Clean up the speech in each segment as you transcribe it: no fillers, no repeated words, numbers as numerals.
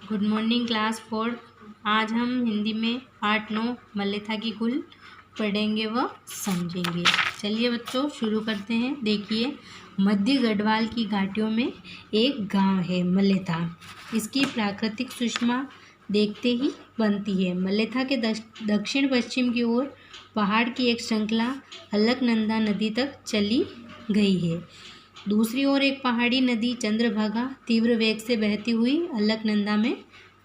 Good morning class 4। आज हम हिंदी में पार्ट 9 मल्लेथा की कुल पढ़ेंगे व समझेंगे। चलिए बच्चों शुरू करते हैं। देखिए, मध्य गढ़वाल की घाटियों में एक गांव है मल्लेथा। इसकी प्राकृतिक सुषमा देखते ही बनती है। मल्लेथा के दक्षिण पश्चिम की ओर पहाड़ की एक श्रृंखला अलकनंदा नदी तक चली गई है। दूसरी ओर एक पहाड़ी नदी चंद्रभागा तीव्र वेग से बहती हुई अलकनंदा में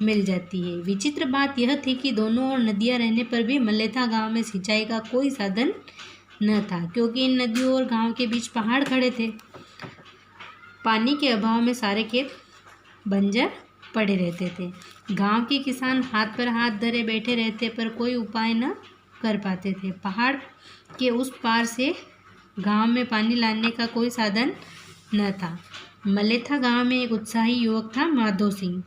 मिल जाती है। विचित्र बात यह थी कि दोनों ओर नदियां रहने पर भी मल्लेथा गांव में सिंचाई का कोई साधन न था, क्योंकि इन नदियों और गांव के बीच पहाड़ खड़े थे। पानी के अभाव में सारे खेत बंजर पड़े रहते थे। गांव के किसान हाथ पर हाथ धरे बैठे रहते, पर कोई उपाय न कर पाते थे। पहाड़ के उस पार से गांव में पानी लाने का कोई साधन न था। मल्लेथा गांव में एक उत्साही युवक था, माधो सिंह।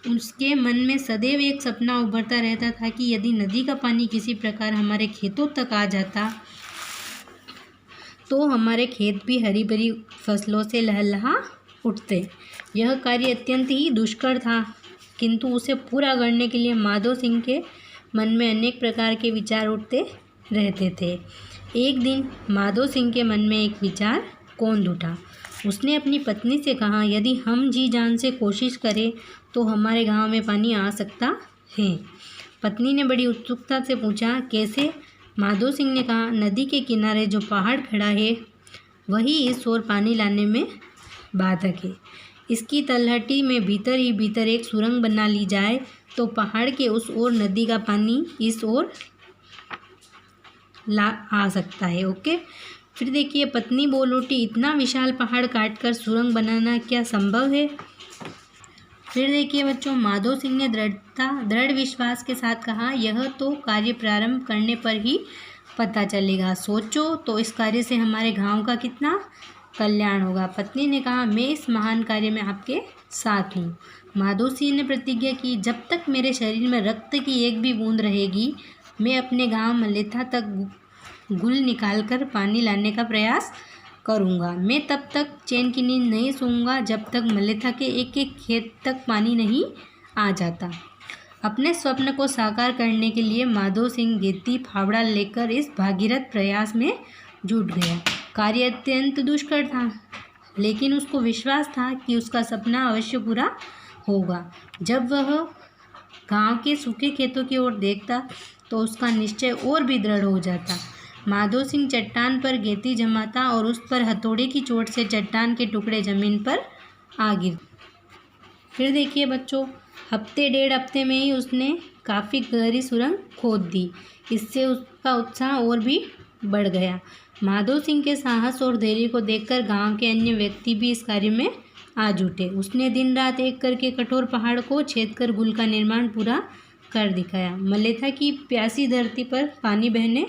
उसके मन में सदैव एक सपना उभरता रहता था कि यदि नदी का पानी किसी प्रकार हमारे खेतों तक आ जाता तो हमारे खेत भी हरी भरी फसलों से लहलहा उठते। यह कार्य अत्यंत ही दुष्कर था, किंतु उसे पूरा करने के लिए माधो सिंह के मन में अनेक प्रकार के विचार उठते रहते थे। एक दिन माधो सिंह के मन में एक विचार कौंध उठा। उसने अपनी पत्नी से कहा, यदि हम जी जान से कोशिश करें तो हमारे गांव में पानी आ सकता है। पत्नी ने बड़ी उत्सुकता से पूछा, कैसे? माधो सिंह ने कहा, नदी के किनारे जो पहाड़ खड़ा है वही इस ओर पानी लाने में बाधक है। इसकी तलहटी में भीतर ही भीतर एक सुरंग बना ली जाए तो पहाड़ के उस ओर नदी का पानी इस ओर आ सकता है। ओके, फिर देखिए पत्नी बोल उठी, इतना विशाल पहाड़ काटकर सुरंग बनाना क्या संभव है? फिर देखिए बच्चों, माधो सिंह ने दृढ़ विश्वास के साथ कहा, यह तो कार्य प्रारंभ करने पर ही पता चलेगा। सोचो तो इस कार्य से हमारे गांव का कितना कल्याण होगा। पत्नी ने कहा, मैं इस महान कार्य में आपके साथ हूँ। माधो सिंह ने प्रतिज्ञा की, जब तक मेरे शरीर में रक्त की एक भी बूंद रहेगी मैं अपने गांव मल्लेथा तक गुल निकालकर पानी लाने का प्रयास करूंगा। मैं तब तक चैन की नींद नहीं सोऊंगा जब तक मल्लेथा के एक एक खेत तक पानी नहीं आ जाता। अपने स्वप्न को साकार करने के लिए माधो सिंह गेती फावड़ा लेकर इस भागीरथ प्रयास में जुट गया। कार्य अत्यंत दुष्कर था, लेकिन उसको विश्वास था कि उसका सपना अवश्य पूरा होगा। जब वह गांव के सूखे खेतों की ओर देखता तो उसका निश्चय और भी दृढ़ हो जाता। माधो सिंह चट्टान पर गेती जमाता और उस पर हथौड़े की चोट से चट्टान के टुकड़े जमीन पर आ गिर। फिर देखिए बच्चों, हफ्ते डेढ़ हफ्ते में ही उसने काफ़ी गहरी सुरंग खोद दी। इससे उसका उत्साह और भी बढ़ गया। माधो सिंह के साहस और धैर्य को देखकर गांव के अन्य व्यक्ति भी इस कार्य में आ जुटे। उसने दिन रात एक करके कठोर पहाड़ को छेदकर गुल का निर्माण पूरा कर दिखाया। मल्लेथा की प्यासी धरती पर पानी बहने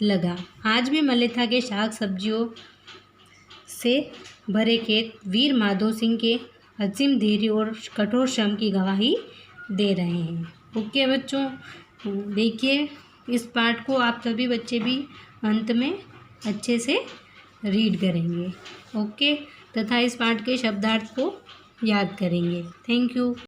लगा। आज भी मल्लेथा के शाक सब्जियों से भरे खेत वीर माधो सिंह के असीम धैर्य और कठोर श्रम की गवाही दे रहे हैं। ओके बच्चों, देखिए इस पाठ को आप सभी बच्चे भी अंत में अच्छे से रीड करेंगे। ओके, तथा इस पाठ के शब्दार्थ को याद करेंगे। Thank you.